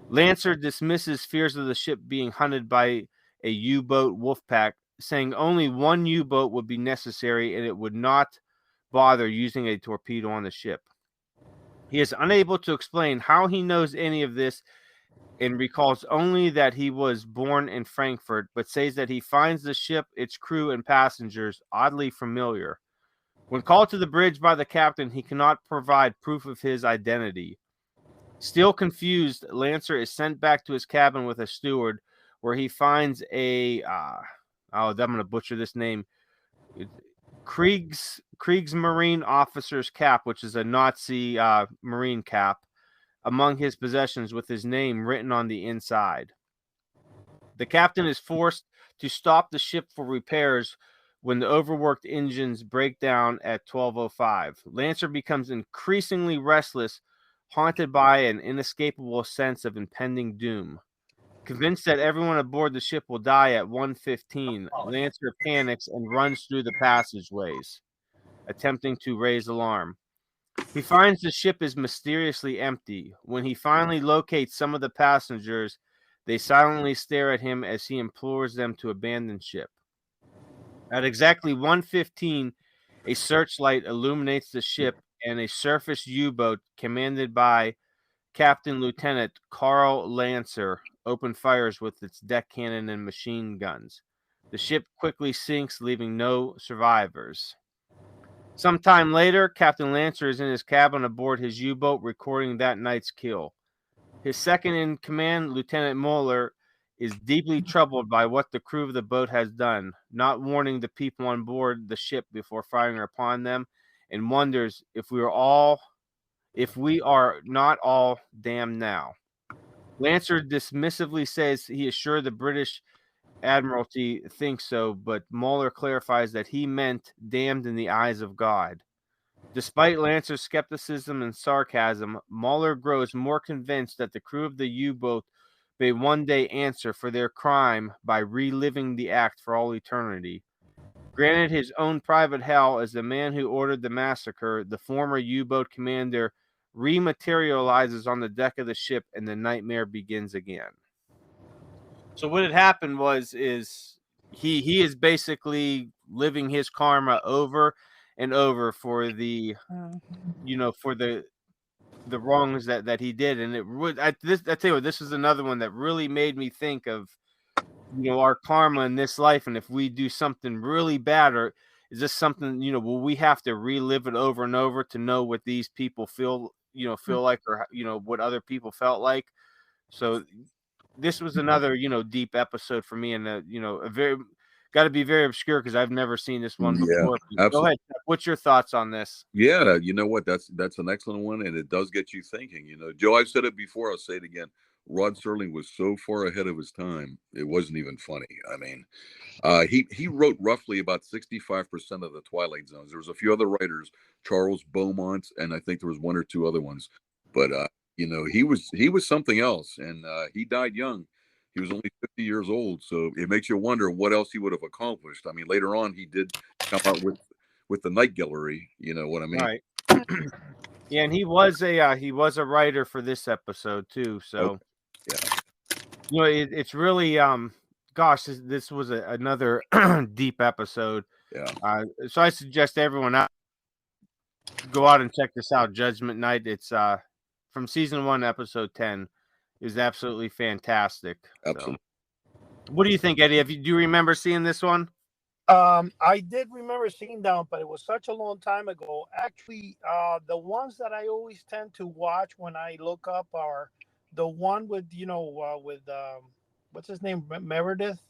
Lancer dismisses fears of the ship being hunted by a U-boat wolf pack, saying only one U-boat would be necessary and it would not bother using a torpedo on the ship. He is unable to explain how he knows any of this and recalls only that he was born in Frankfurt, but says that he finds the ship, its crew, and passengers oddly familiar. When called to the bridge by the captain, he cannot provide proof of his identity. Still confused, Lancer is sent back to his cabin with a steward, where he finds a I'm going to butcher this name, Kriegsmarine officer's cap, which is a Nazi Marine cap, among his possessions with his name written on the inside. The captain is forced to stop the ship for repairs when the overworked engines break down at 12:05. Lancer becomes increasingly restless, haunted by an inescapable sense of impending doom. Convinced that everyone aboard the ship will die at 1:15, Lancer panics and runs through the passageways, attempting to raise alarm. He finds the ship is mysteriously empty. When he finally locates some of the passengers, they silently stare at him as he implores them to abandon ship. At exactly 1:15, a searchlight illuminates the ship, and a surface U-boat commanded by Captain Lieutenant Carl Lancer opened fires with its deck cannon and machine guns. The ship quickly sinks, leaving no survivors. Sometime later, Captain Lancer is in his cabin aboard his U-boat recording that night's kill. His second in command, Lieutenant Mueller, is deeply troubled by what the crew of the boat has done, not warning the people on board the ship before firing upon them, and wonders if we are not all damned now. Lancer dismissively says he is sure the British Admiralty thinks so, but Mueller clarifies that he meant damned in the eyes of God. Despite Lancer's skepticism and sarcasm, Mueller grows more convinced that the crew of the U-boat may one day answer for their crime by reliving the act for all eternity. Granted his own private hell as the man who ordered the massacre, the former U-boat commander rematerializes on the deck of the ship and the nightmare begins again. So what had happened is he is basically living his karma over and over for the for the wrongs that he did, and it would I tell you what, this is another one that really made me think of our karma in this life, and if we do something really bad, or is this something will we have to relive it over and over to know what these people feel like, or what other people felt like. So this was another deep episode for me, and a very got to be very obscure because I've never seen this one before. Absolutely. Go ahead. What's your thoughts on this? Yeah, you know what? That's an excellent one, and it does get you thinking. Joe, I've said it before. I'll say it again. Rod Serling was so far ahead of his time, it wasn't even funny. I mean, he wrote roughly about 65% of the Twilight Zones. There was a few other writers, Charles Beaumont, and I think there was one or two other ones. But he was something else, and he died young. He was only 50 years old, so it makes you wonder what else he would have accomplished. I mean, later on, he did come out with the Night Gallery. You know what I mean? Right. Yeah, and he was a writer for this episode too. So, yeah, it's really gosh, this was another deep episode. Yeah. So I suggest everyone go out and check this out. Judgment Night. It's from season 1, episode 10. Is absolutely fantastic. Absolutely. So, what do you think, Eddie? Do you remember seeing this one? I did remember seeing that, but it was such a long time ago. Actually, the ones that I always tend to watch when I look up are the one with what's his name, Meredith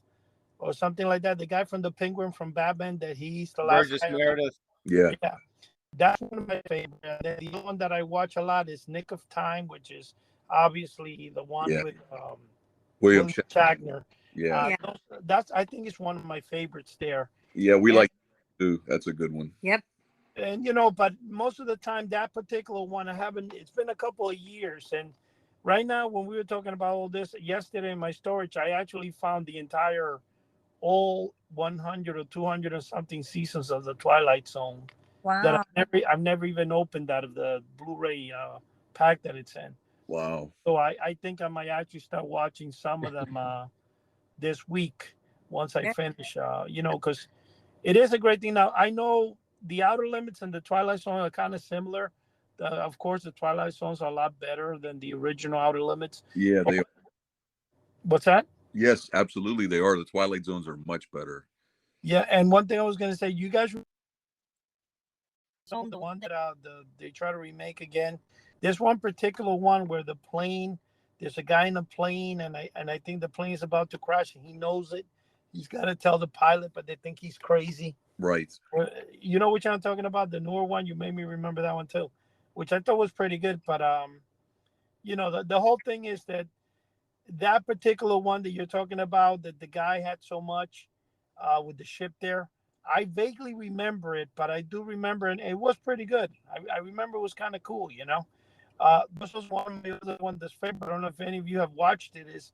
or something like that. The guy from the Penguin from Batman that he's the last Burgess guy. Meredith. Yeah. That's one of my favorites. And the one that I watch a lot is Nick of Time, which is obviously the one with William Shatner. Yeah. I think it's one of my favorites there. Yeah, we like it too. That's a good one. Yep. And but most of the time that particular one it's been a couple of years, and right now when we were talking about all this yesterday in my storage, I actually found the entire all 100 or 200 or something seasons of the Twilight Zone. Wow. That I've never even opened out of the Blu-ray pack that it's in. Wow. So I think I might actually start watching some of them this week. once I finish. Because it is a great thing. Now I know the Outer Limits and the Twilight Zone are kind of similar. Of course, the Twilight Zones are a lot better than the original Outer Limits. Yeah, they are. What's that? Yes, absolutely, they are. The Twilight Zones are much better. Yeah, and one thing I was going to say, you guys, the one that they try to remake again. There's one particular one where there's a guy in a plane, and I think the plane is about to crash, and he knows it. He's got to tell the pilot, but they think he's crazy. Right. You know which I'm talking about? The newer one. You made me remember that one too, which I thought was pretty good. But the whole thing is that particular one that you're talking about, that the guy had so much with the ship there. I vaguely remember it, but I do remember, and it was pretty good. I remember it was kind of cool, This was one of the other one that's favorite. I don't know if any of you have watched it. Is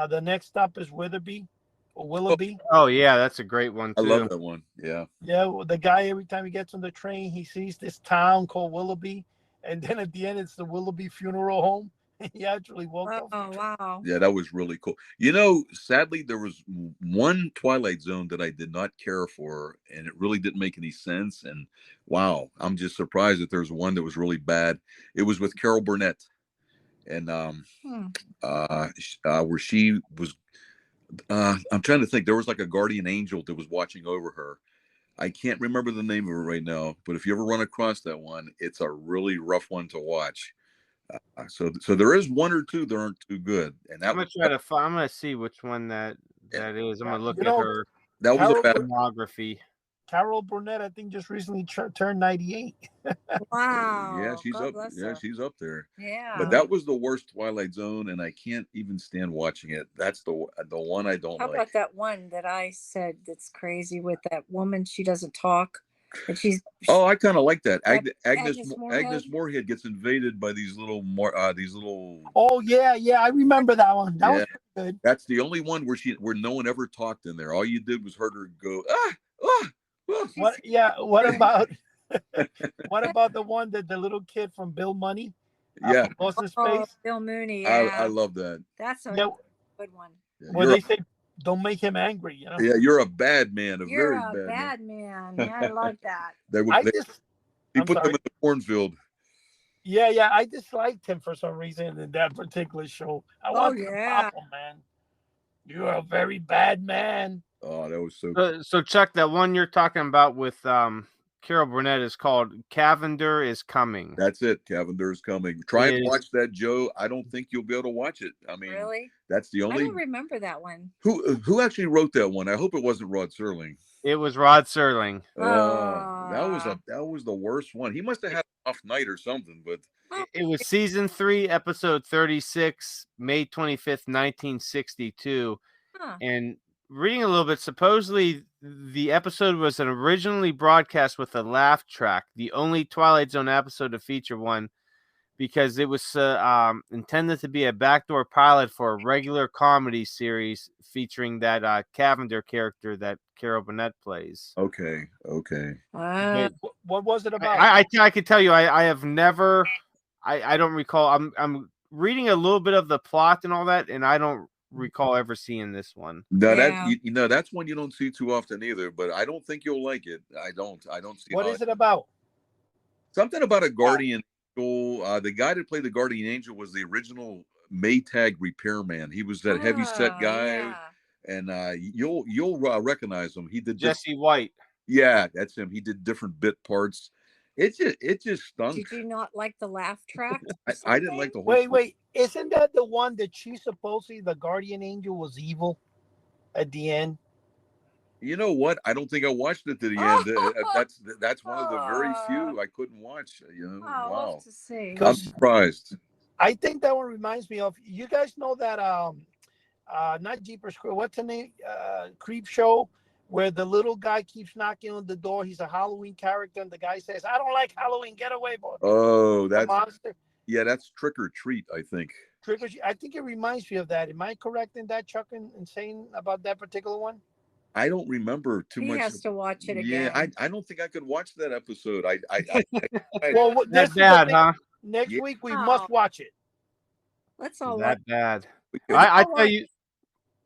the next stop is Willoughby or Willoughby? Oh yeah, that's a great one too. I love that one. Yeah. Yeah, well, the guy, every time he gets on the train, he sees this town called Willoughby, and then at the end, it's the Willoughby Funeral Home. He actually woke up. Oh wow! Yeah, that was really cool. Sadly, there was one Twilight Zone that I did not care for, and it really didn't make any sense. And wow, I'm just surprised that there's one that was really bad. It was with Carol Burnett, and where she was. I'm trying to think. There was like a guardian angel that was watching over her. I can't remember the name of it right now, but if you ever run across that one, it's a really rough one to watch. So there is one or two that aren't too good, and I'm gonna see which one that is. I'm gonna look at her. That was a bad filmography. Carol Burnett, I think, just recently turned 98. Wow. Yeah, she's up. Yeah, she's up there. Yeah. But that was the worst Twilight Zone, and I can't even stand watching it. That's the one I don't like. How about that one that I said that's crazy with that woman? She doesn't talk. And I kind of like that. Agnes Moorehead gets invaded by these little. Oh yeah, I remember that one. That was good. That's the only one where no one ever talked in there. All you did was heard her go What? Yeah. What about the one that the little kid from Bill Money? Yeah. Lost in Space. Bill Mooney. Yeah. I love that. That's a good one. Where they say, "Don't make him angry." Yeah, you're a bad man. You're a bad man. Yeah, I like that. He put them in the cornfield. Yeah. I disliked him for some reason in that particular show. I want to pop him, man. You're a very bad man. Oh, that was so good. So Chuck, that one you're talking about with Carol Burnett is called Cavender is Coming. That's it. Cavender is Coming. Try and watch that, Joe. I don't think you'll be able to watch it. I mean, really? That's the only. I don't remember that one. Who actually wrote that one? I hope it wasn't Rod Serling. It was Rod Serling. That was the worst one. He must have had a off night or something. But it was season 3, episode 36, May 25th, 1962, and. Reading a little bit, supposedly the episode was originally broadcast with a laugh track, the only Twilight Zone episode to feature one, because it was intended to be a backdoor pilot for a regular comedy series featuring that Cavender character that Carol Burnett plays. Okay. What was it about? I can tell you, I have never, I don't recall. I'm reading a little bit of the plot and all that, and I don't recall ever seeing this one. No, that's one you don't see too often either, but I don't think you'll like it. I don't see. What is it about? Something about a guardian angel. The guy that played the guardian angel was the original Maytag repairman. He was that heavy set guy, and you'll recognize him. He did Jesse White. Yeah, that's him. He did different bit parts. It just stunk. Did you not like the laugh track? I didn't like the whole. Wait. Isn't that the one that she supposedly, the guardian angel, was evil at the end? You know what? I don't think I watched it to the end. That's one of the very few I couldn't watch. Wow. I'll have to see. I'm surprised. I think that one reminds me of, you guys know that not Jeepers Crew, what's the name? Creep Show, where the little guy keeps knocking on the door. He's a Halloween character, and the guy says, "I don't like Halloween. Get away, boy." Oh, that's monster. Yeah, that's Trick or Treat, I think. Trick or Treat. I think it reminds me of that. Am I correct in that, Chuck, and saying about that particular one? I don't remember too much. He has to watch it again. Yeah, I don't think I could watch that episode. Well, that's bad, huh? Next week we must watch it. Let's all that bad. I tell you.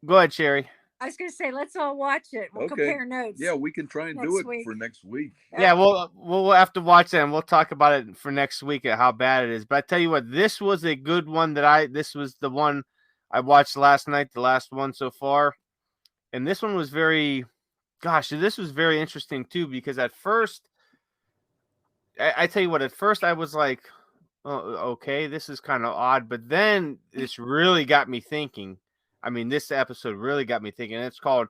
Go ahead, Cheri. I was going to say, let's all watch it. We'll compare notes. Yeah, we can try and do it for next week. Yeah, we'll have to watch that, and we'll talk about it for next week at how bad it is. But I tell you what, this was a good one this was the one I watched last night, the last one so far. And this one was this was very interesting too, because at first, I tell you what, at first I was like, oh, okay, this is kind of odd. But then this really got me thinking. I mean, this episode really got me thinking. It's called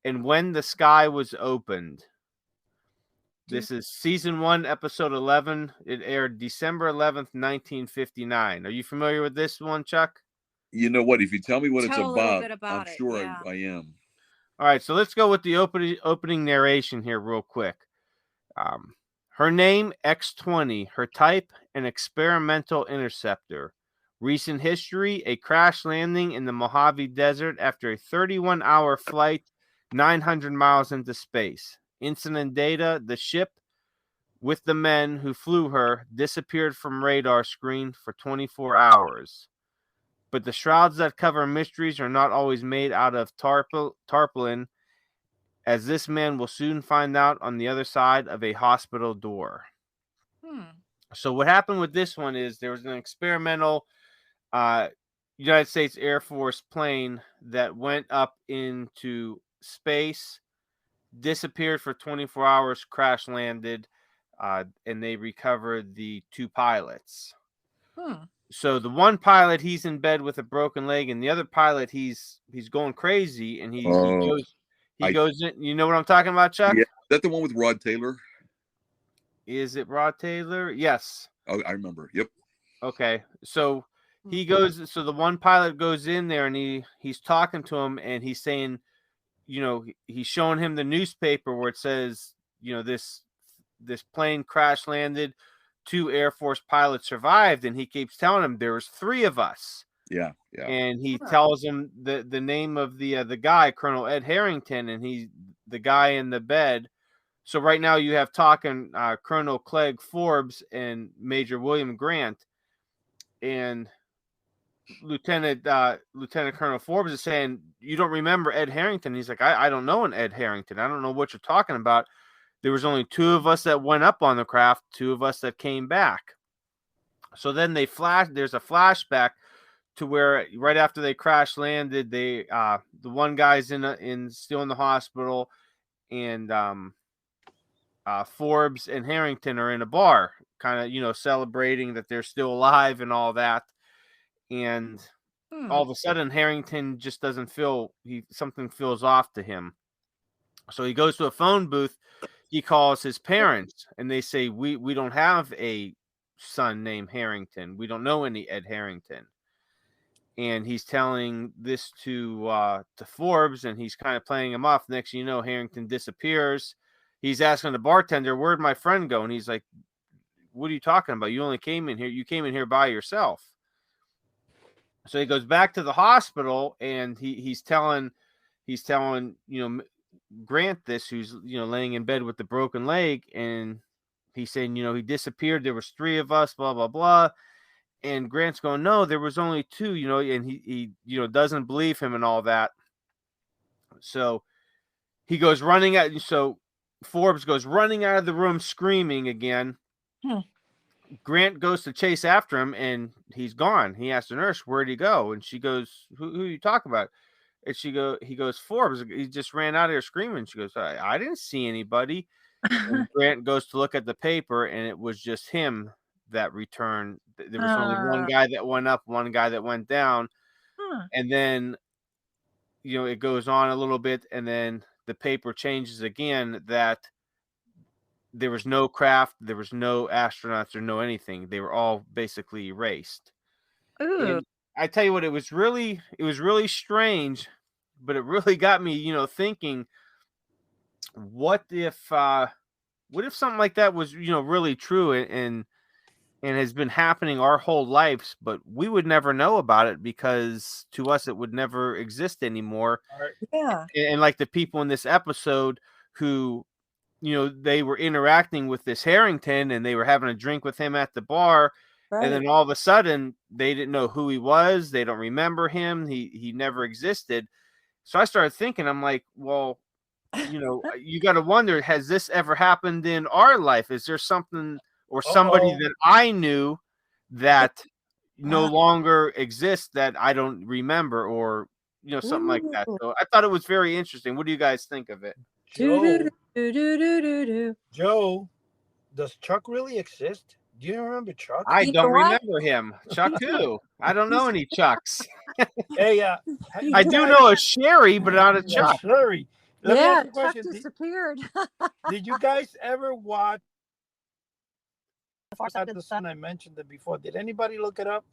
"And When the Sky Was Opened." This is season 1, episode 11. It aired December 11th, 1959. Are you familiar with this one, Chuck? You know what? If you tell me what it's about, I'm sure yeah. I am. All right, so let's go with the opening narration here real quick. Her name, X-20. Her type, an experimental interceptor. Recent history, a crash landing in the Mojave Desert after a 31-hour flight 900 miles into space. Incident data, the ship with the men who flew her disappeared from radar screen for 24 hours. But the shrouds that cover mysteries are not always made out of tarpaulin, as this man will soon find out on the other side of a hospital door. So what happened with this one is there was an experimental United States Air Force plane that went up into space, disappeared for 24 hours, crash landed, and they recovered the 2 pilots. So the one pilot, he's in bed with a broken leg, and the other pilot, he's going crazy, and he goes in. You know what I'm talking about, Chuck? Yeah, is that the one with Rod Taylor? Is it Rod Taylor? Yes. Oh, I remember. Yep. Okay, so he goes. So the one pilot goes in there, and he's talking to him, and he's saying, he's showing him the newspaper where it says, this plane crash landed, 2 Air Force pilots survived, and he keeps telling him there was 3 of us. Yeah. And he tells him the name of the guy, Colonel Ed Harrington, and he's the guy in the bed. So right now you have talking Colonel Clegg Forbes and Major William Grant, and Lieutenant Colonel Forbes is saying, you don't remember Ed Harrington? He's like, I don't know an Ed Harrington. I don't know what you're talking about. There was only 2 of us that went up on the craft, 2 of us that came back. So then there's a flashback to where right after they crash landed, the one guy's still in the hospital, and Forbes and Harrington are in a bar, kind of, celebrating that they're still alive and all that. And all of a sudden, Harrington just doesn't something feels off to him. So he goes to a phone booth. He calls his parents, and they say, we don't have a son named Harrington. We don't know any Ed Harrington. And he's telling this to Forbes, and he's kind of playing him off. Next thing you know, Harrington disappears. He's asking the bartender, where'd my friend go? And he's like, what are you talking about? You only came in here. You came in here by yourself. So he goes back to the hospital, and he's telling Grant this, who's laying in bed with the broken leg, and he's saying he disappeared. There was 3 of us, blah blah blah. And Grant's going, no, there was only 2, and he doesn't believe him and all that. So he goes running out. So Forbes goes running out of the room screaming again. Grant goes to chase after him, and he's gone. He asks the nurse, where'd he go? And she goes, who are you talking about? And he goes, Forbes, he just ran out of here screaming. She goes, I didn't see anybody. And Grant goes to look at the paper, and it was just him that returned. There was only one guy that went up, one guy that went down. And then, it goes on a little bit, and then the paper changes again that there was no craft, there was no astronauts or no anything. They were all basically erased. And I tell you what, it was really strange, but it really got me, thinking, what if something like that was, really true and has been happening our whole lives, but we would never know about it because to us it would never exist anymore. Yeah. And like the people in this episode who, they were interacting with this Harrington, and they were having a drink with him at the bar. Right. And then all of a sudden they didn't know who he was. They don't remember him. He never existed. So I started thinking, I'm like, well, you got to wonder, has this ever happened in our life? Is there something or somebody that I knew that no longer exists that I don't remember, or something like that? So I thought it was very interesting. What do you guys think of it? Joe, does Chuck really exist? Do you remember Chuck? I don't remember him. Chuck who? I don't know any Chucks. Hey, I do know a Cheri, but not a Chuck. Cheri. Let me ask you a question. Chuck disappeared. Did you guys ever watch The Far Side of the Sun? I mentioned it before. Did anybody look it up?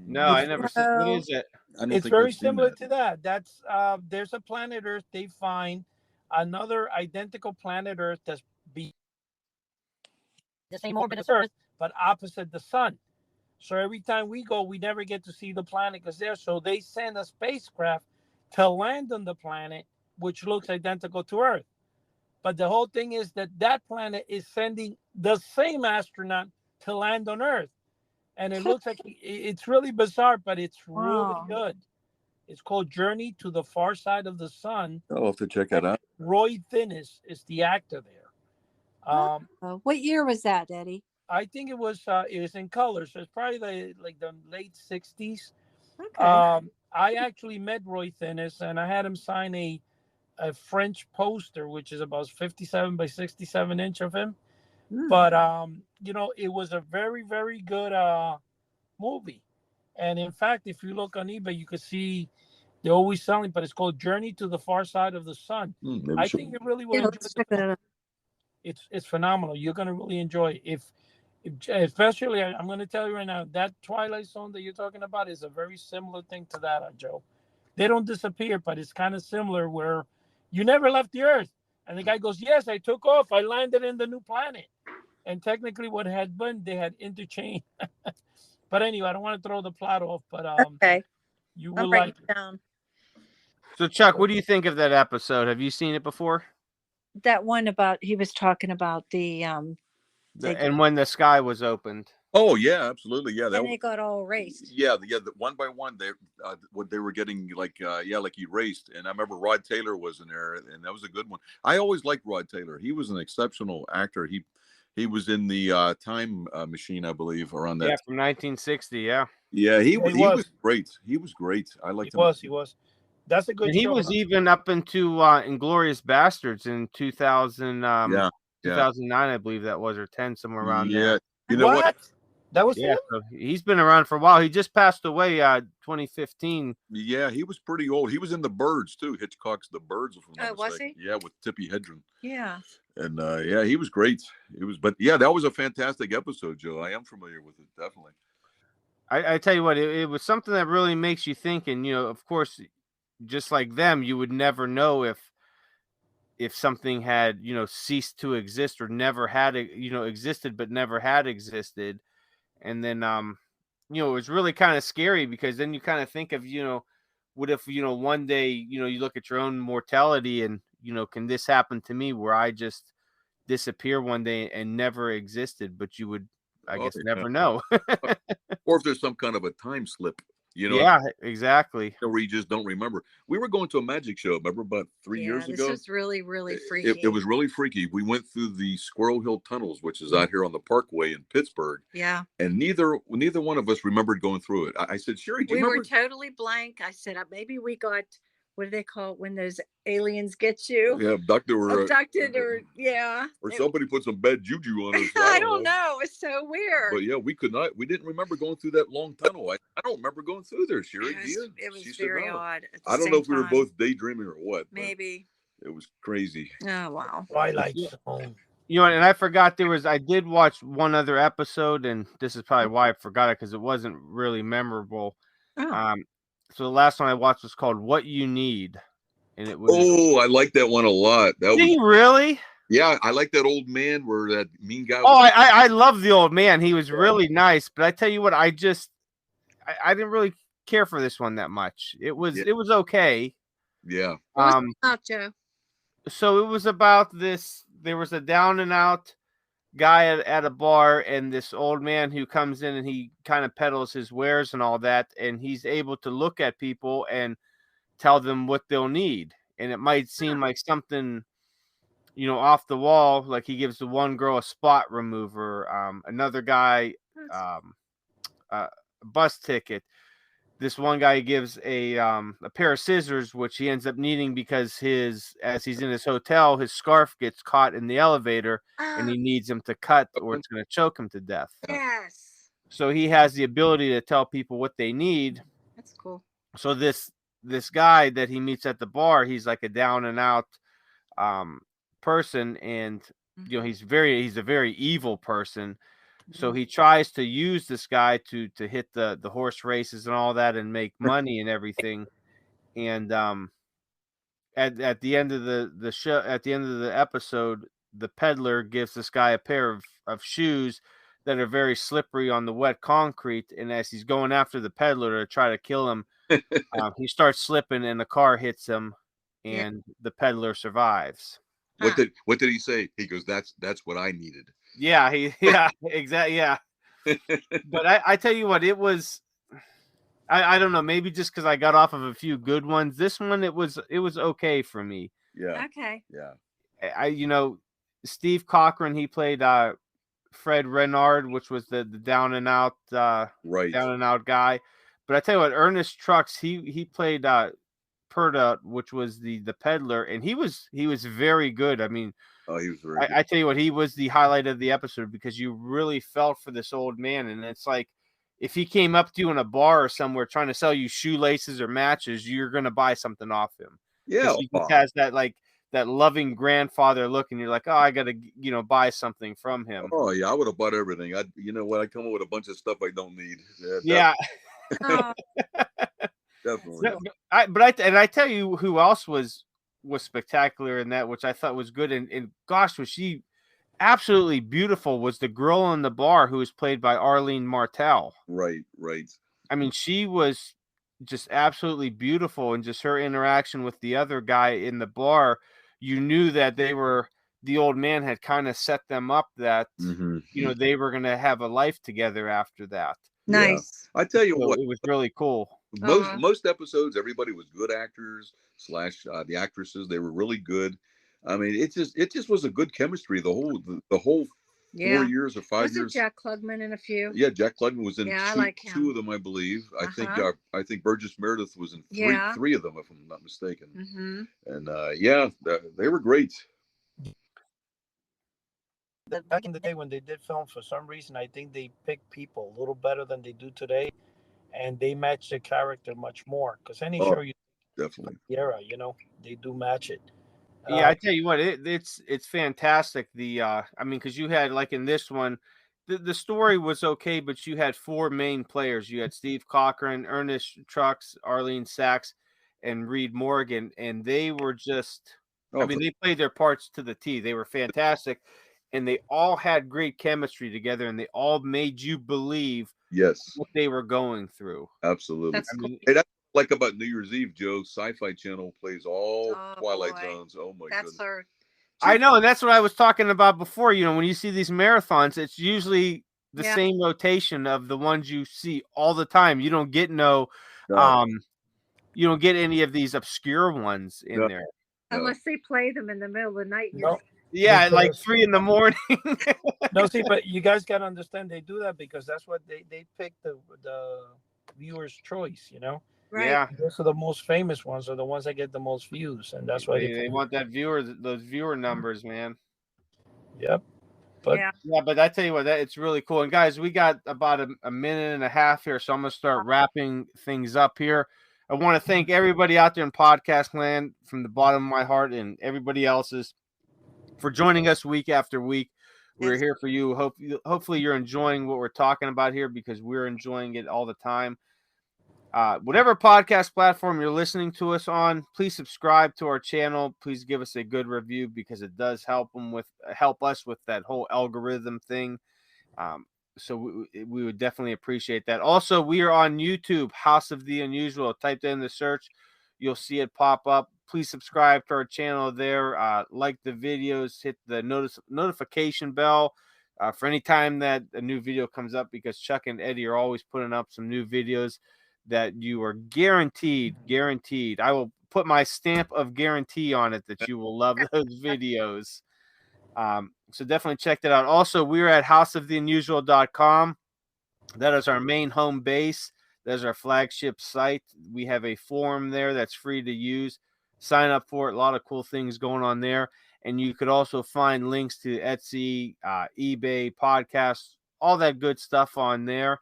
No, I never seen. What is it? It's very similar to that. That's there's a planet Earth. They find another identical planet Earth that's the same orbit as Earth, but opposite the sun. So every time we go, we never get to see the planet because there. So they send a spacecraft to land on the planet, which looks identical to Earth. But the whole thing is that planet is sending the same astronaut to land on Earth. And it looks like it's really bizarre, but it's really good. It's called Journey to the Far Side of the Sun. I'll have to check that out. Roy Thinnis is the actor there. What year was that, Eddie? I think it was in color, so it's probably the late 60s. Okay. I actually met Roy Thinnis, and I had him sign a French poster, which is about 57 by 67 inch of him. But it was a very, very good movie. And in fact, if you look on eBay, you can see they're always selling, but it's called Journey to the Far Side of the Sun. I think you really will enjoy it. It's phenomenal. You're going to really enjoy it. If especially, I'm going to tell you right now, that Twilight Zone that you're talking about is a very similar thing to that, Joe. They don't disappear, but it's kind of similar where you never left the Earth. And the guy goes, yes, I took off. I landed in the new planet. And technically what had been, they had interchanged. But anyway, I don't want to throw the plot off, but okay. You will like it. Down. So Chuck, what do you think of that episode? Have you seen it before? That one about, he was talking about and when the sky was opened. Oh yeah, absolutely. Yeah, and they got all erased. Yeah, the one by one, they were getting like erased. And I remember Rod Taylor was in there, and that was a good one. I always liked Rod Taylor. He was an exceptional actor. He was in the Time Machine, I believe, around that. Yeah, from 1960. Yeah. Yeah, he was great. He was great. I liked him. He was. That's a good. And he was even up into Inglourious Bastards in 2000. 2009, I believe that was, or 10, somewhere around there. Yeah, you know what? That was him? So he's been around for a while. He just passed away 2015. Yeah, he was pretty old. He was in The Birds too. Hitchcock's The Birds. Was he? Yeah, with Tippi Hedren. Yeah. And he was great. That was a fantastic episode, Joe. I am familiar with it, definitely. I tell you what, it was something that really makes you think. And of course, just like them, you would never know if something had ceased to exist or never had existed but never had existed. And then it was really kind of scary, because then you kind of think of what if one day you look at your own mortality and can this happen to me, where I just disappear one day and never existed? But you would, I guess, never know. Or if there's some kind of a time slip. Yeah, exactly. Where you just don't remember. We were going to a magic show, remember, about 3 years ago. This was really, really freaky. It was really freaky. We went through the Squirrel Hill Tunnels, which is out here on the Parkway in Pittsburgh. Yeah. And neither one of us remembered going through it. I said, Cheri, do you remember? We were totally blank. I said, maybe we got, what do they call it when those aliens get you? Yeah, abducted, or yeah. Or somebody put some bad juju on us. I don't know. It's so weird. But yeah, we didn't remember going through that long tunnel. I don't remember going through there, Cheri. It was very odd. I don't know if we were both daydreaming or what. Maybe. It was crazy. Oh, wow. Twilight Zone. And I forgot I did watch one other episode, and this is probably why I forgot it, because it wasn't really memorable. Oh. So the last one I watched was called What You Need. And it was. Oh, I like that one a lot. Did you really? Yeah, I like that old man where that mean guy. I love the old man. He was really nice. But I tell you what, I didn't really care for this one that much. It was okay. Yeah. What was it about, Joe? So it was about this. There was a down and out guy at a bar, and this old man who comes in and he kind of peddles his wares and all that, and he's able to look at people and tell them what they'll need. And it might seem like something, off the wall. Like he gives the one girl a spot remover, another guy a bus ticket. This one guy gives a pair of scissors, which he ends up needing because as he's in his hotel, his scarf gets caught in the elevator, and he needs him to cut, or it's going to choke him to death. Yes. So he has the ability to tell people what they need. That's cool. So this guy that he meets at the bar, he's like a down and out person, and he's a very evil person. So he tries to use this guy to hit the horse races and all that and make money and everything. And at the end of the show, at the end of the episode, the peddler gives this guy a pair of shoes that are very slippery on the wet concrete. And as he's going after the peddler to try to kill him, he starts slipping and the car hits him, and the peddler survives. What did he say? He goes, that's what I needed. Yeah, exactly. Yeah. But I tell you what, it was, I don't know, maybe just because I got off of a few good ones. This one, it was okay for me. Yeah. Okay. Yeah. Steve Cochran, he played Fred Renard, which was the down and out guy. But I tell you what, Ernest Trucks, he played Perda, which was the peddler, and he was very good. I mean, he was very good. I tell you what, he was the highlight of the episode because you really felt for this old man. And it's like, if he came up to you in a bar or somewhere trying to sell you shoelaces or matches, you're going to buy something off him. Yeah. He just has that loving grandfather look, and you're like, oh, I got to, buy something from him. Oh yeah. I would have bought everything. I come up with a bunch of stuff I don't need. Yeah. Definitely. I tell you who else was spectacular in that, which I thought was good, and gosh, was she absolutely beautiful, was the girl in the bar who was played by Arlene Martell. Right. I mean, she was just absolutely beautiful, and just her interaction with the other guy in the bar, you knew that the old man had kind of set them up that they were going to have a life together after that. Nice. Yeah. I tell you what, it was really cool. Most episodes, everybody was good actors / the actresses. They were really good. I mean, it just was a good chemistry. The whole 4 years or 5 years. Was Jack Klugman in a few? Yeah, Jack Klugman was in two of them, I believe. I think Burgess Meredith was in three of them, if I'm not mistaken. And they were great. Back in the day when they did film, for some reason, I think they picked people a little better than they do today, and they match the character much more. Because any show you definitely the era, they do match it. Yeah, I tell you what, it's fantastic. I mean, because you had, like in this one, the story was okay, but you had 4 main players. You had Steve Cochran, Ernest Trucks, Arlene Sachs, and Reed Morgan, and they were just, they played their parts to the T. They were fantastic, and they all had great chemistry together, and they all made you believe what they were going through. Absolutely. That's cool. Hey, that's like about New Year's Eve, Joe. Sci-Fi Channel plays all Twilight Zones. Oh my goodness. I know, and that's what I was talking about before. When you see these marathons, it's usually the same rotation of the ones you see all the time. You don't get you don't get any of these obscure ones in there. Unless they play them in the middle of the night. Yeah, like 3 in the morning. No, see, but you guys got to understand they do that because that's what they pick the viewer's choice, Right. Yeah. Those are the most famous ones, are the ones that get the most views, and that's why they want those viewer numbers, man. Yep. But but I tell you what, it's really cool. And guys, we got about a minute and a half here, so I'm gonna start wrapping things up here. I want to thank everybody out there in podcast land from the bottom of my heart, and everybody else's, for joining us week after week. We're here for you. Hopefully you're enjoying what we're talking about here, because we're enjoying it all the time. Whatever podcast platform you're listening to us on, please subscribe to our channel. Please give us a good review, because it does help us with that whole algorithm thing. So we would definitely appreciate that. Also, we are on YouTube, House of the Unusual. Type that in the search, you'll see it pop up. Please subscribe to our channel there. Like the videos, hit the notification bell for any time that a new video comes up, because Chuck and Eddie are always putting up some new videos. that you are guaranteed. I will put my stamp of guarantee on it that you will love those videos. So definitely check that out. Also, we're at houseoftheunusual.com. That is our main home base. That is our flagship site. We have a forum there that's free to use. Sign up for it. A lot of cool things going on there. And you could also find links to Etsy, eBay, podcasts, all that good stuff on there.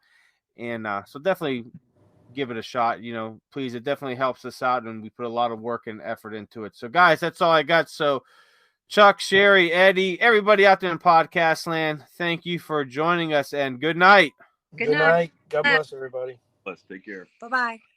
And so definitely give it a shot. Please, it definitely helps us out, and we put a lot of work and effort into it. So, guys, that's all I got. So, Chuck, Cheri, Eddie, everybody out there in podcast land, thank you for joining us, and good night. Good night. God bless everybody. Let's take care. Bye-bye.